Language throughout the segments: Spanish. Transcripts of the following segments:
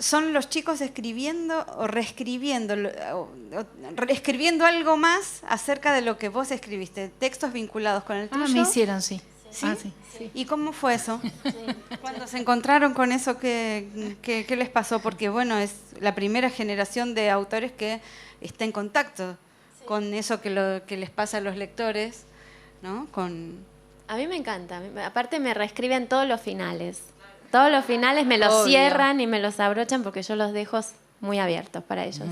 ¿son los chicos escribiendo o reescribiendo, escribiendo algo más acerca de lo que vos escribiste? ¿Textos vinculados con el tuyo? Me hicieron, sí. ¿Sí? Sí. Sí. ¿Y cómo fue eso? Cuando se encontraron con eso, ¿qué les pasó? Porque, bueno, es la primera generación de autores que está en contacto con eso que les pasa a los lectores, ¿no? A mí me encanta. Aparte me reescriben todos los finales. Todos los finales me los cierran y me los abrochan porque yo los dejo muy abiertos para ellos.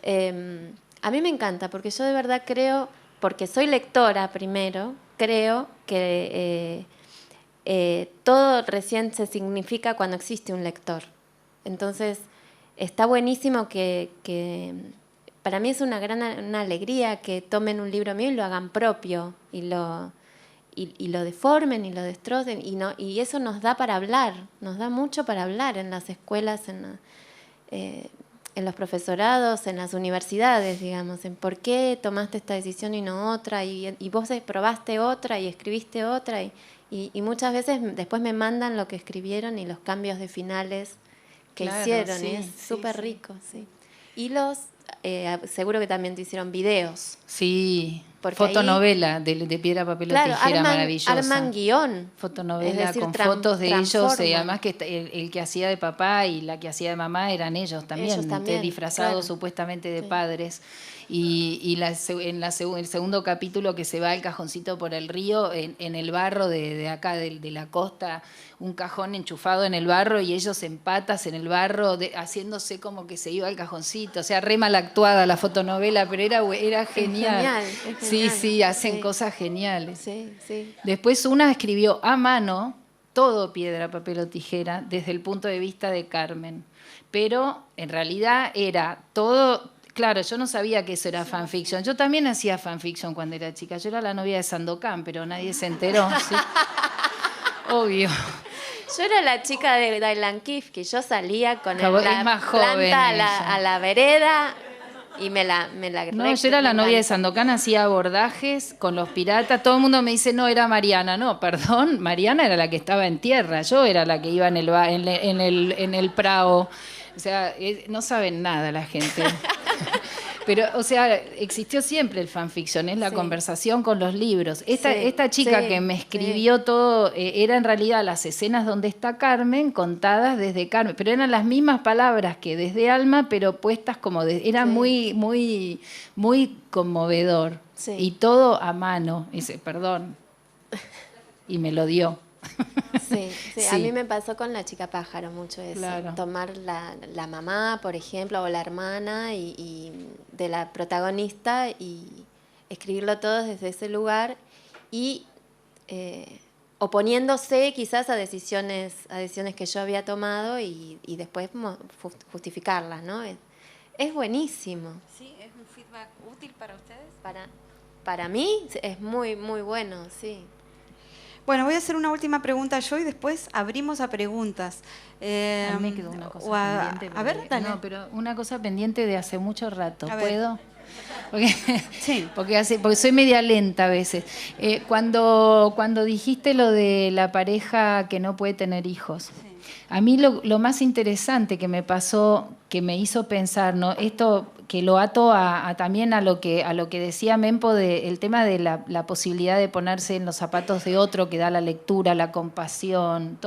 A mí me encanta porque yo de verdad creo, porque soy lectora primero, creo que todo recién se significa cuando existe un lector. Entonces, está buenísimo que para mí es una alegría que tomen un libro mío y lo hagan propio y lo deformen y lo destrocen y eso nos da para hablar, nos da mucho para hablar en las escuelas, en los profesorados, en las universidades, digamos, en por qué tomaste esta decisión y no otra, y vos probaste otra y escribiste otra, y muchas veces después me mandan lo que escribieron y los cambios de finales que hicieron, sí, y es súper rico, sí. Y seguro que también te hicieron videos. Sí, fotonovela de Piedra, Papel o Tijera, maravillosa. Arman guión. Fotonovela, es decir, con fotos de ellos, además que el que hacía de papá y la que hacía de mamá eran ellos también disfrazados supuestamente de padres. Y en el segundo capítulo, que se va el cajoncito por el río, en el barro de acá, de la costa, un cajón enchufado en el barro y ellos en patas en el barro, haciéndose como que se iba el cajoncito. O sea, re mal actuada la fotonovela, pero era genial. Es genial. Sí, hacen cosas geniales. Sí. Después una escribió a mano todo Piedra, Papel o Tijera desde el punto de vista de Carmen. Pero en realidad era todo... Claro, yo no sabía que eso era fanfiction. Yo también hacía fanfiction cuando era chica. Yo era la novia de Sandokan, pero nadie se enteró. ¿Sí? Obvio. Yo era la chica de Dylan Keefe, que yo salía con la joven, planta a la vereda y me la No, yo era la novia de Sandokan, hacía abordajes con los piratas. Todo el mundo me dice, no, era Mariana. No, perdón, Mariana era la que estaba en tierra. Yo era la que iba en el prao. O sea, no saben nada la gente. Pero, o sea, existió siempre el fanfiction, es la conversación con los libros. Esta chica que me escribió todo, era en realidad las escenas donde está Carmen, contadas desde Carmen, pero eran las mismas palabras que desde Alma, pero puestas como... era muy, muy, muy conmovedor. Sí. Y todo a mano. Dice, perdón. Y me lo dio. Sí. A mí me pasó con La chica pájaro mucho eso. Claro. Tomar la mamá, por ejemplo, o la hermana y de la protagonista y escribirlo todo desde ese lugar y oponiéndose quizás a decisiones que yo había tomado y después justificarlas, ¿no? Es buenísimo. Sí, es un feedback útil para ustedes. Para mí es muy, muy bueno, sí. Bueno, voy a hacer una última pregunta yo y después abrimos a preguntas. A mí me quedó una cosa pendiente. A ver, dale. No, pero una cosa pendiente de hace mucho rato. ¿Puedo? Sí. Porque soy media lenta a veces. Cuando dijiste lo de la pareja que no puede tener hijos, a mí lo más interesante que me pasó, que me hizo pensar, ¿no? Esto que lo ato también a lo que decía Mempo, el tema de la posibilidad de ponerse en los zapatos de otro, que da la lectura, la compasión,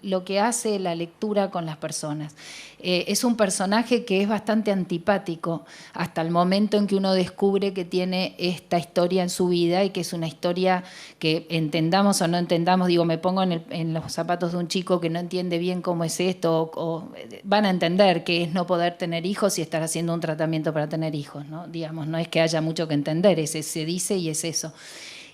lo que hace la lectura con las personas. Es un personaje que es bastante antipático hasta el momento en que uno descubre que tiene esta historia en su vida y que es una historia que entendamos o no entendamos, me pongo en los zapatos de un chico que no entiende bien cómo es esto, o van a entender que es no poder tener hijos y estar haciendo un tratamiento para tener hijos, ¿no? Digamos, no es que haya mucho que entender, se dice y es eso.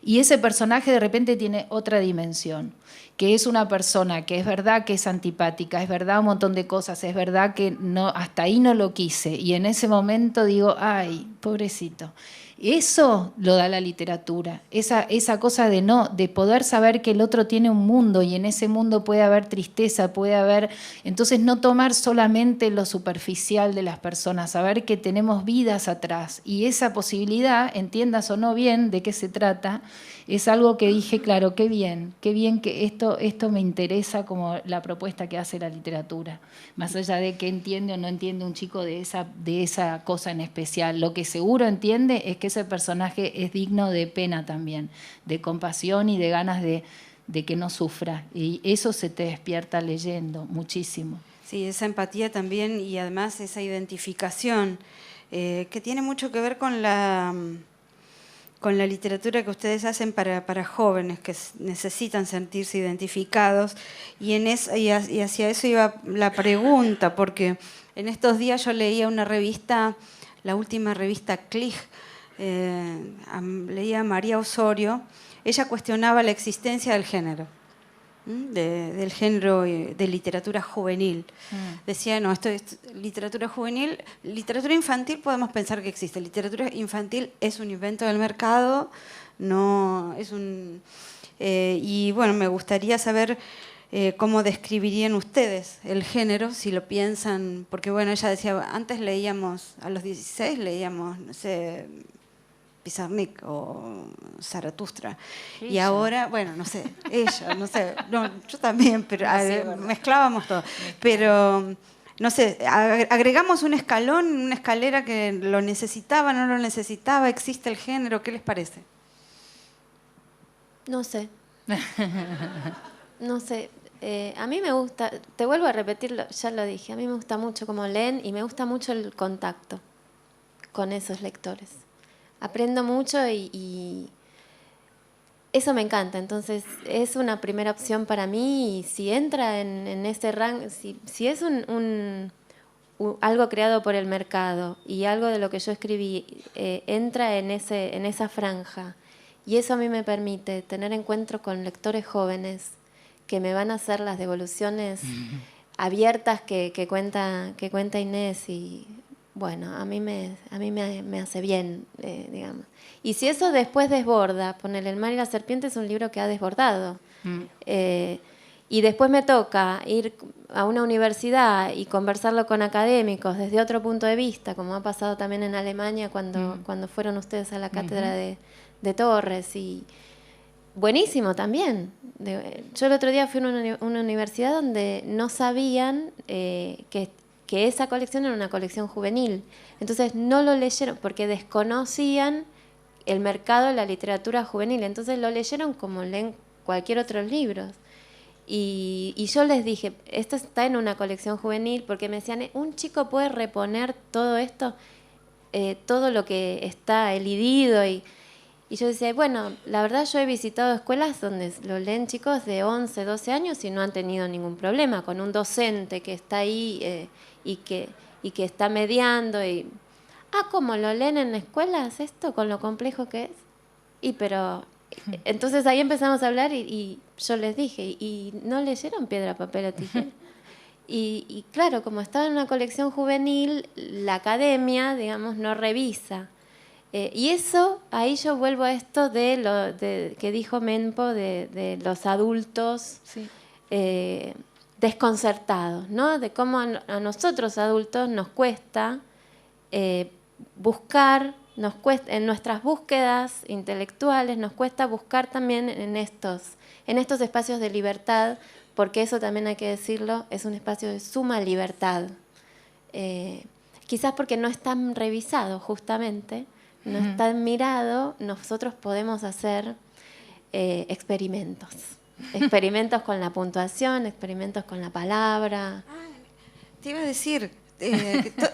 Y ese personaje de repente tiene otra dimensión, que es una persona que es verdad que es antipática, es verdad un montón de cosas, es verdad que no, hasta ahí no lo quise. Y en ese momento digo, ay, pobrecito. Eso lo da la literatura, esa cosa de poder saber que el otro tiene un mundo y en ese mundo puede haber tristeza, puede haber... Entonces no tomar solamente lo superficial de las personas, saber que tenemos vidas atrás. Y esa posibilidad, entiendas o no bien de qué se trata, es algo que dije, claro, qué bien que esto me interesa como la propuesta que hace la literatura. Más allá de que entiende o no entiende un chico de esa cosa en especial. Lo que seguro entiende es que ese personaje es digno de pena también, de compasión y de ganas de que no sufra. Y eso se te despierta leyendo muchísimo. Sí, esa empatía también y además esa identificación que tiene mucho que ver con la literatura que ustedes hacen para jóvenes que necesitan sentirse identificados y hacia eso iba la pregunta, porque en estos días yo leía una revista, la última revista Click, leía a María Osorio. Ella cuestionaba la existencia del género, del género de literatura juvenil. Decía, no, esto es literatura juvenil. Literatura infantil podemos pensar que existe. Literatura infantil es un invento del mercado, no es un... y bueno, me gustaría saber cómo describirían ustedes el género, si lo piensan, porque bueno, ella decía, antes leíamos, a los 16 leíamos, no sé, Pizarnik o Zaratustra. Ella. Y ahora, bueno, no sé, ella, no sé, no, yo también, pero mezclábamos todo. Pero, no sé, agregamos un escalón, una escalera que lo necesitaba, no lo necesitaba, existe el género, ¿qué les parece? No sé. No sé. A mí me gusta, te vuelvo a repetir, ya lo dije, a mí me gusta mucho cómo leen y me gusta mucho el contacto con esos lectores. Aprendo mucho y eso me encanta. Entonces es una primera opción para mí y si entra en ese rango, si es algo creado por el mercado y algo de lo que yo escribí entra en esa franja y eso a mí me permite tener encuentros con lectores jóvenes que me van a hacer las devoluciones abiertas que cuenta Inés y... Bueno, a mí me hace bien, digamos. Y si eso después desborda, ponerle El mar y la serpiente es un libro que ha desbordado. Y después me toca ir a una universidad y conversarlo con académicos desde otro punto de vista, como ha pasado también en Alemania cuando fueron ustedes a la cátedra de Torres. Y buenísimo también. Yo el otro día fui a una universidad donde no sabían que esa colección era una colección juvenil. Entonces no lo leyeron porque desconocían el mercado de la literatura juvenil. Entonces lo leyeron como leen cualquier otro libro. Y yo les dije, esto está en una colección juvenil, porque me decían, ¿un chico puede reponer todo esto? Todo lo que está elidido. Y yo decía, bueno, la verdad yo he visitado escuelas donde lo leen chicos de 11, 12 años y no han tenido ningún problema, con un docente que está ahí y que está mediando. ¿Cómo lo leen en escuelas esto, con lo complejo que es? Pero entonces ahí empezamos a hablar y yo les dije, ¿y no leyeron Piedra, Papel o Tijera? Y claro, como estaba en una colección juvenil, la academia, digamos, no revisa. Y eso, ahí yo vuelvo a esto que dijo Menpo, de los adultos desconcertados, ¿no? De cómo a nosotros adultos nos cuesta buscar, en nuestras búsquedas intelectuales, nos cuesta buscar también en estos espacios de libertad, porque eso también hay que decirlo, es un espacio de suma libertad. Quizás porque no está revisado justamente, no está mirado, nosotros podemos hacer experimentos. Experimentos con la puntuación, experimentos con la palabra. Te iba a decir,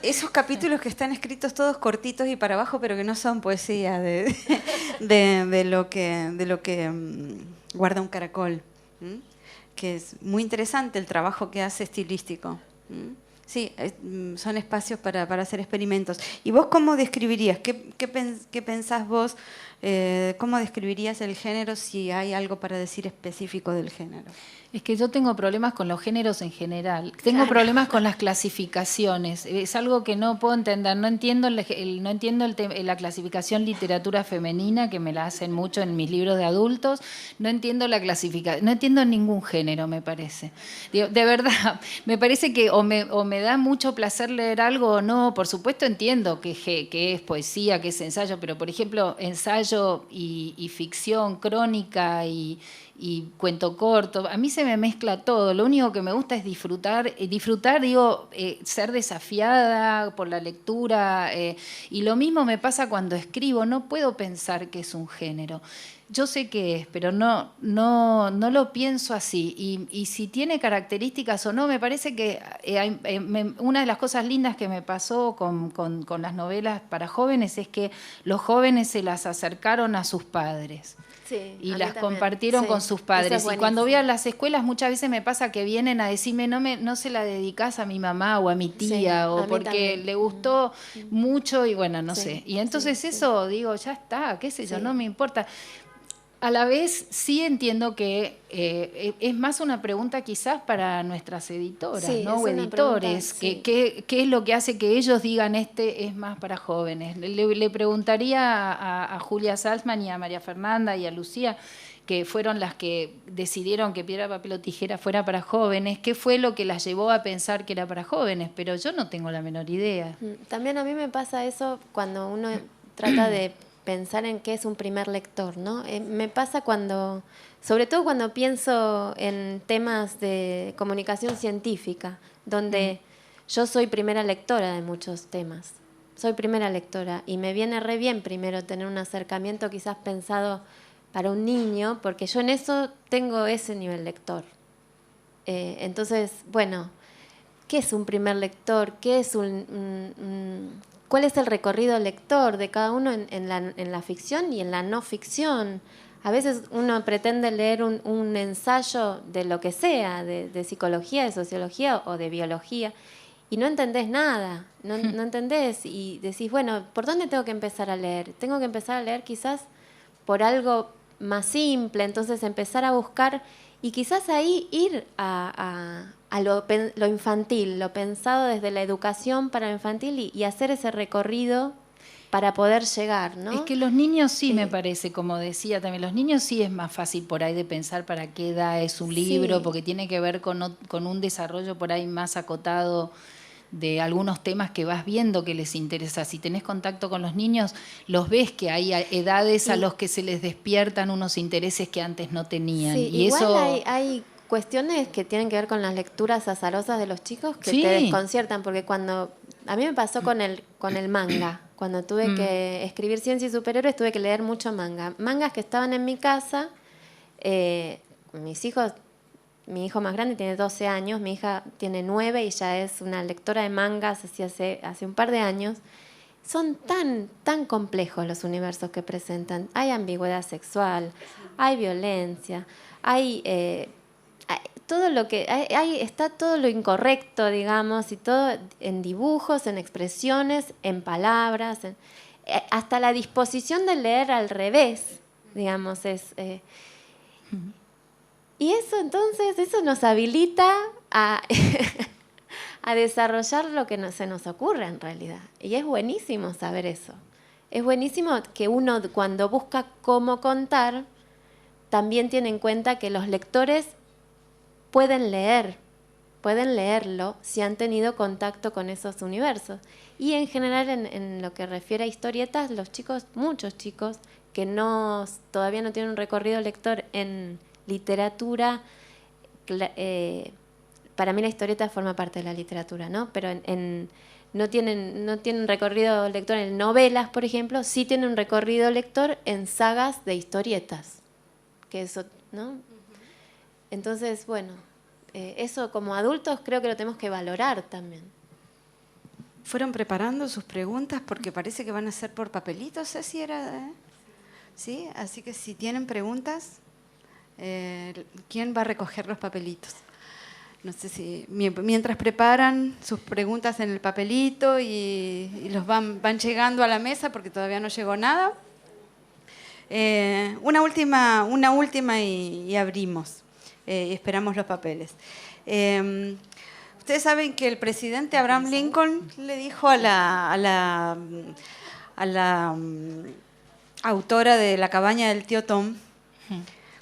esos capítulos que están escritos todos cortitos y para abajo, pero que no son poesía de lo que guarda un caracol, que es muy interesante el trabajo que hace estilístico. Sí, son espacios para hacer experimentos. ¿Y vos cómo describirías? ¿Qué pensás vos ¿Cómo describirías el género si hay algo para decir específico del género? Es que yo tengo problemas con los géneros en general. Tengo problemas con las clasificaciones. Es algo que no puedo entender. No entiendo la clasificación literatura femenina, que me la hacen mucho en mis libros de adultos. No entiendo la clasificación. No entiendo ningún género, me parece. Digo, de verdad, me parece que o me da mucho placer leer algo o no. Por supuesto entiendo que es poesía, que es ensayo, pero por ejemplo, ensayo y ficción, crónica y cuento corto, a mí se me mezcla todo. Lo único que me gusta es disfrutar, ser desafiada por la lectura, y lo mismo me pasa cuando escribo. No puedo pensar que es un género. Yo sé que es, pero no lo pienso así. Y si tiene características o no, me parece que una de las cosas lindas que me pasó con las novelas para jóvenes es que los jóvenes se las acercaron a sus padres. Sí, y las compartieron con sus padres. Y cuando voy a las escuelas muchas veces me pasa que vienen a decirme no se la dedicás a mi mamá o a mi tía, o porque le gustó mucho y bueno, no sé. Y entonces eso digo, ya está, qué sé yo, no me importa. A la vez sí entiendo que es más una pregunta quizás para nuestras editoras, ¿no? O editores, pregunta, ¿qué es lo que hace que ellos digan es más para jóvenes? Le preguntaría a Julia Salzman y a María Fernanda y a Lucía, que fueron las que decidieron que Piedra, Papel o Tijera fuera para jóvenes, ¿qué fue lo que las llevó a pensar que era para jóvenes? Pero yo no tengo la menor idea. También a mí me pasa eso cuando uno trata de pensar en qué es un primer lector, ¿no? Me pasa sobre todo cuando pienso en temas de comunicación científica, donde yo soy primera lectora de muchos temas. Soy primera lectora y me viene re bien primero tener un acercamiento quizás pensado para un niño, porque yo en eso tengo ese nivel lector. Entonces, bueno, ¿qué es un primer lector? ¿Qué es ¿cuál es el recorrido lector de cada uno en la ficción y en la no ficción? A veces uno pretende leer un ensayo de lo que sea, de psicología, de sociología o de biología, y no entendés nada, no entendés, y decís, bueno, ¿por dónde tengo que empezar a leer? Tengo que empezar a leer quizás por algo más simple, entonces empezar a buscar, y quizás ahí ir a lo infantil, lo pensado desde la educación para lo infantil y hacer ese recorrido para poder llegar, ¿no? Es que los niños sí, me parece, como decía también, los niños sí es más fácil por ahí de pensar para qué edad es un libro, porque tiene que ver con un desarrollo por ahí más acotado de algunos temas que vas viendo que les interesa. Si tenés contacto con los niños, los ves que hay edades a los que se les despiertan unos intereses que antes no tenían. Sí, y igual eso hay cuestiones que tienen que ver con las lecturas azarosas de los chicos que te desconciertan, porque a mí me pasó con el manga, cuando tuve que escribir ciencia y superhéroes, tuve que leer mucho manga. Mangas que estaban en mi casa, mis hijos, mi hijo más grande tiene 12 años, mi hija tiene 9 y ya es una lectora de mangas hace un par de años. Son tan complejos los universos que presentan. Hay ambigüedad sexual, hay violencia, hay todo lo que está todo lo incorrecto, digamos, y todo en dibujos, en expresiones, en palabras, hasta la disposición de leer al revés, digamos, y eso nos habilita a desarrollar lo que se nos ocurre en realidad. Y es buenísimo saber eso. Es buenísimo que uno, cuando busca cómo contar, también tiene en cuenta que los lectores pueden leerlo si han tenido contacto con esos universos. Y en general, en lo que refiere a historietas, muchos chicos que todavía no tienen un recorrido lector en literatura, para mí la historieta forma parte de la literatura, ¿no? Pero no tienen recorrido lector en novelas, por ejemplo, sí tienen un recorrido lector en sagas de historietas, que eso, ¿no? Entonces, bueno, eso como adultos creo que lo tenemos que valorar también. ¿Fueron preparando sus preguntas? Porque parece que van a ser por papelitos, Ceci, era, ¿sí? Así que si tienen preguntas, ¿quién va a recoger los papelitos? No sé si mientras preparan sus preguntas en el papelito y los van llegando a la mesa porque todavía no llegó nada. Una última y abrimos. Esperamos los papeles. Ustedes saben que el presidente Abraham Lincoln le dijo a la autora de La cabaña del tío Tom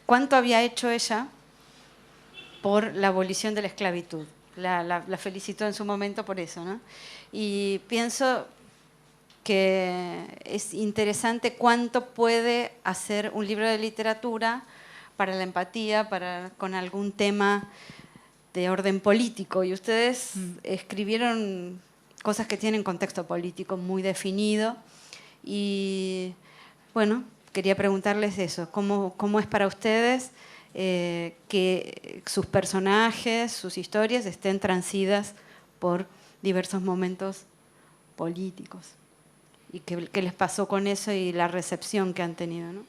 cuánto había hecho ella por la abolición de la esclavitud. La felicitó en su momento por eso, ¿no? Y pienso que es interesante cuánto puede hacer un libro de literatura para la empatía, con algún tema de orden político. Y ustedes escribieron cosas que tienen contexto político muy definido. Y bueno, quería preguntarles eso, ¿cómo es para ustedes que sus personajes, sus historias estén transidas por diversos momentos políticos? ¿Y qué les pasó con eso y la recepción que han tenido, ¿no?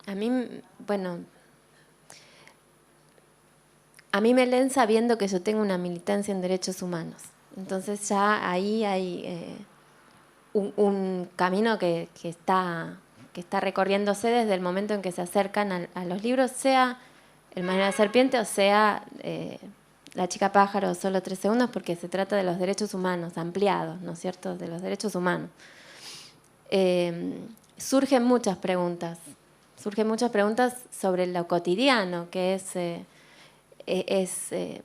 A mí, bueno, a mí me leen sabiendo que yo tengo una militancia en derechos humanos. Entonces ya ahí hay un camino que está recorriéndose desde el momento en que se acercan a los libros, sea El Mañana de Serpiente o sea La chica pájaro, solo 3 segundos, porque se trata de los derechos humanos ampliados, ¿no es cierto?, de los derechos humanos. Surgen muchas preguntas sobre lo cotidiano, que es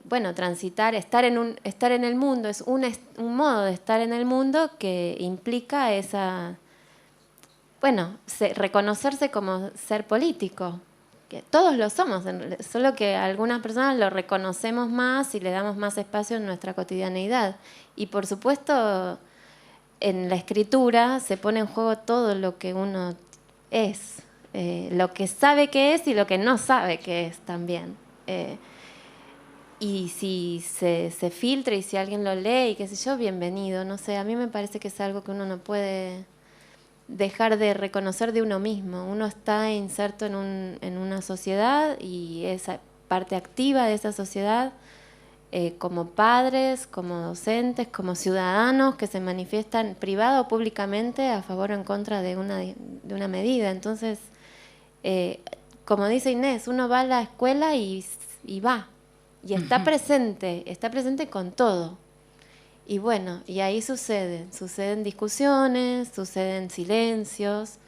bueno, transitar, estar en el mundo, es un modo de estar en el mundo que implica reconocerse como ser político, que todos lo somos, solo que algunas personas lo reconocemos más y le damos más espacio en nuestra cotidianeidad. Y por supuesto, en la escritura se pone en juego todo lo que uno es, lo que sabe que es y lo que no sabe que es también. Y si se filtra y si alguien lo lee y qué sé yo, bienvenido. No sé, a mí me parece que es algo que uno no puede dejar de reconocer de uno mismo. Uno está inserto en una sociedad y esa parte activa de esa sociedad, como padres, como docentes, como ciudadanos que se manifiestan privado o públicamente a favor o en contra de una medida. Entonces, como dice Inés, uno va a la escuela y va. Y está presente con todo. Y bueno, y ahí suceden discusiones, suceden silencios,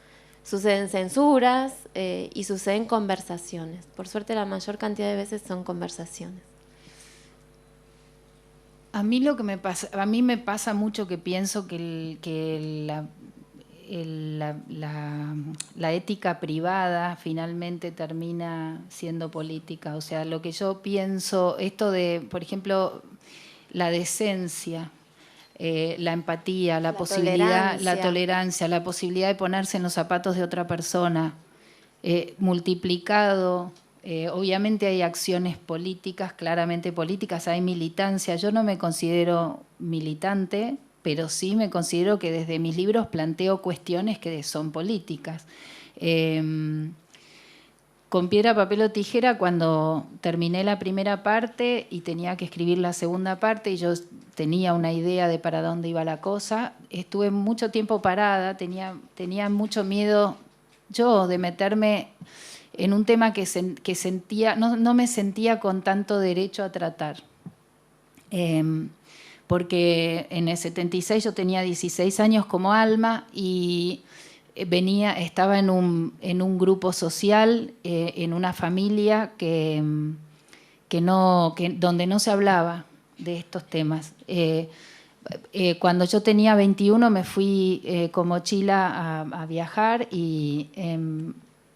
suceden censuras y suceden conversaciones. Por suerte la mayor cantidad de veces son conversaciones. A mí me pasa mucho que pienso que la ética privada finalmente termina siendo política. O sea, lo que yo pienso, esto de, por ejemplo, la decencia, la empatía, la posibilidad, la tolerancia, la posibilidad de ponerse en los zapatos de otra persona, multiplicado. Obviamente hay acciones políticas, claramente políticas, hay militancia. Yo no me considero militante, pero sí me considero que desde mis libros planteo cuestiones que son políticas. Con piedra, papel o tijera, cuando terminé la primera parte y tenía que escribir la segunda parte y yo tenía una idea de para dónde iba la cosa, estuve mucho tiempo parada, tenía mucho miedo yo de meterme en un tema que sentía, no me sentía con tanto derecho a tratar. Porque en el 76 yo tenía 16 años como Alma y estaba en un grupo social, en una familia donde no se hablaba de estos temas. Cuando yo tenía 21 me fui con mochila a viajar y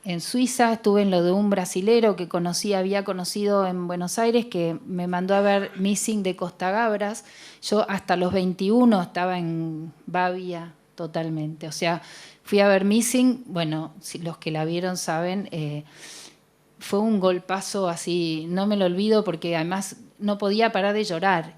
en Suiza estuve en lo de un brasilero que había conocido en Buenos Aires, que me mandó a ver Missing de Costa Gabras. Yo hasta los 21 estaba en Babia totalmente. O sea, fui a ver Missing, bueno, si los que la vieron saben, fue un golpazo así, no me lo olvido porque además no podía parar de llorar,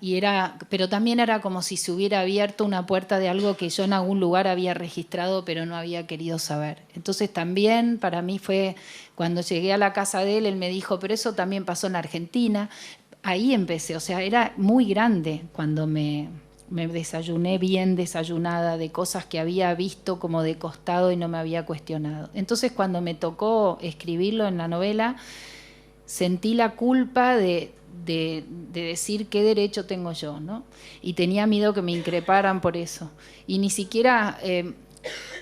pero también era como si se hubiera abierto una puerta de algo que yo en algún lugar había registrado pero no había querido saber. Entonces también para mí fue, cuando llegué a la casa de él me dijo, pero eso también pasó en Argentina. Ahí empecé, o sea, era muy grande cuando me me desayuné bien desayunada de cosas que había visto como de costado y no me había cuestionado. Entonces cuando me tocó escribirlo en la novela, sentí la culpa de decir qué derecho tengo yo, ¿no? Y tenía miedo que me increparan por eso. Y ni siquiera...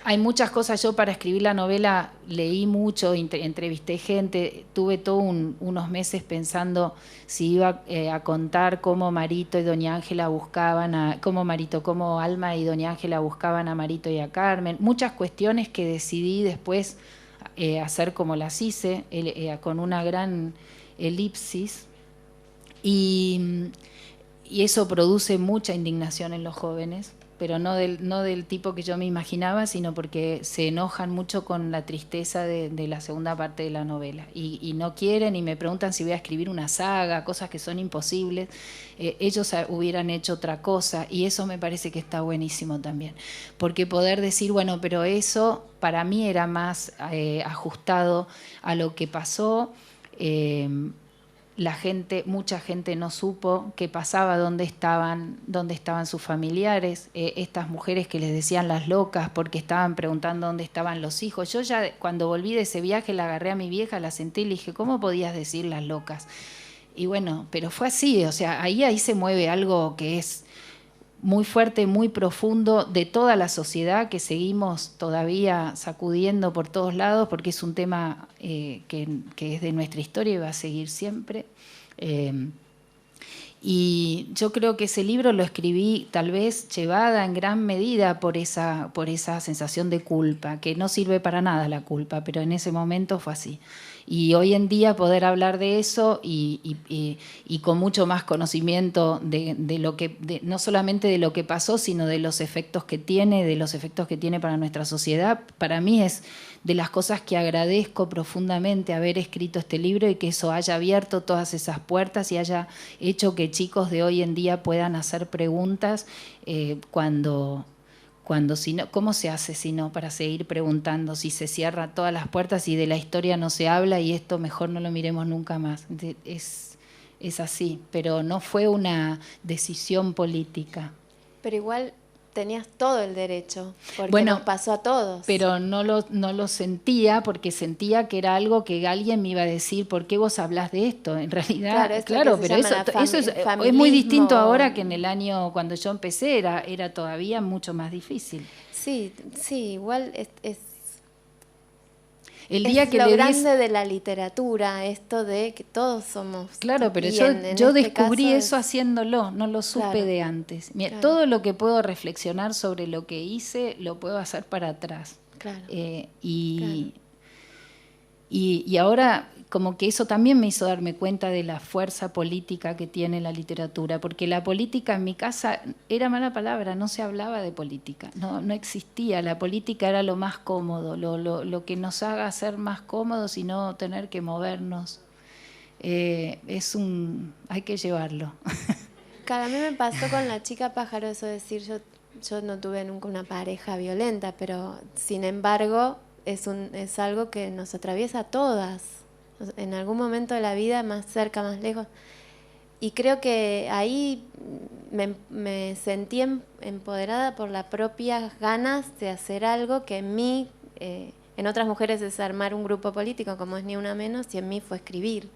hay muchas cosas, yo para escribir la novela leí mucho, entrevisté gente, tuve todos unos meses pensando si iba a contar cómo Marito y Doña Ángela buscaban cómo Alma y Doña Ángela buscaban a Marito y a Carmen, muchas cuestiones que decidí después hacer como las hice, con una gran elipsis, y eso produce mucha indignación en los jóvenes, pero no del tipo que yo me imaginaba, sino porque se enojan mucho con la tristeza de la segunda parte de la novela. Y no quieren y me preguntan si voy a escribir una saga, cosas que son imposibles. Ellos hubieran hecho otra cosa y eso me parece que está buenísimo también. Porque poder decir, bueno, pero eso para mí era más ajustado a lo que pasó. Mucha gente no supo qué pasaba, dónde estaban sus familiares, estas mujeres que les decían las locas porque estaban preguntando dónde estaban los hijos. Yo ya cuando volví de ese viaje la agarré a mi vieja, la senté y le dije, ¿cómo podías decir las locas? Y bueno, pero fue así, o sea, ahí se mueve algo que es muy fuerte, muy profundo de toda la sociedad que seguimos todavía sacudiendo por todos lados porque es un tema que es de nuestra historia y va a seguir siempre. Y yo creo que ese libro lo escribí tal vez llevada en gran medida por esa sensación de culpa, que no sirve para nada la culpa, pero en ese momento fue así. Y hoy en día poder hablar de eso y con mucho más conocimiento de lo que, no solamente de lo que pasó, sino de los efectos que tiene para nuestra sociedad, para mí es de las cosas que agradezco profundamente haber escrito este libro y que eso haya abierto todas esas puertas y haya hecho que chicos de hoy en día puedan hacer preguntas cuando si no, ¿cómo se hace si no para seguir preguntando? Si se cierran todas las puertas y de la historia no se habla y esto mejor no lo miremos nunca más. Es así, pero no fue una decisión política. Pero igual tenías todo el derecho, porque nos pasó a todos. Pero no lo sentía porque sentía que era algo que alguien me iba a decir, ¿por qué vos hablás de esto? En realidad, claro, pero eso es muy distinto ahora que en el año cuando yo empecé era todavía mucho más difícil. Sí, igual es el día es que lo grande de la literatura, esto de que todos somos. Claro, pero yo descubrí eso haciéndolo, no lo supe de antes. Mira, todo lo que puedo reflexionar sobre lo que hice, lo puedo hacer para atrás. Claro. Y ahora como que eso también me hizo darme cuenta de la fuerza política que tiene la literatura, porque la política en mi casa era mala palabra, no se hablaba de política, no existía, la política era lo más cómodo, lo que nos haga ser más cómodos y no tener que movernos. Hay que llevarlo. Claro, a mí me pasó con La chica pájaro, eso de decir, yo no tuve nunca una pareja violenta, pero sin embargo es algo que nos atraviesa a todas. En algún momento de la vida, más cerca, más lejos. Y creo que ahí me sentí empoderada por las propias ganas de hacer algo que en mí, en otras mujeres es armar un grupo político, como es Ni Una Menos, y en mí fue escribir.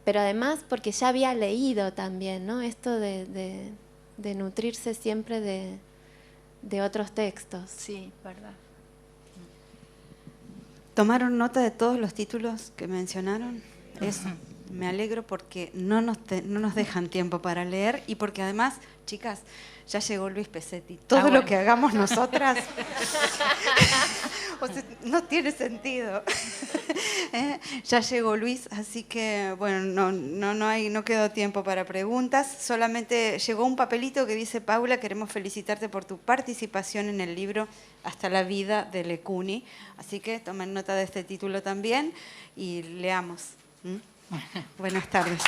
Pero además porque ya había leído también, ¿no? Esto de nutrirse siempre de otros textos. Sí, verdad. ¿Tomaron nota de todos los títulos que mencionaron? Eso, me alegro porque no nos dejan tiempo para leer y porque además, chicas, ya llegó Luis Pesetti. Todo lo que hagamos nosotras o sea, no tiene sentido. Ya llegó Luis, así que bueno, no quedó tiempo para preguntas. Solamente llegó un papelito que dice: Paula, queremos felicitarte por tu participación en el libro Hasta la vida de Lecuni. Así que tomen nota de este título también y leamos. Buenas tardes.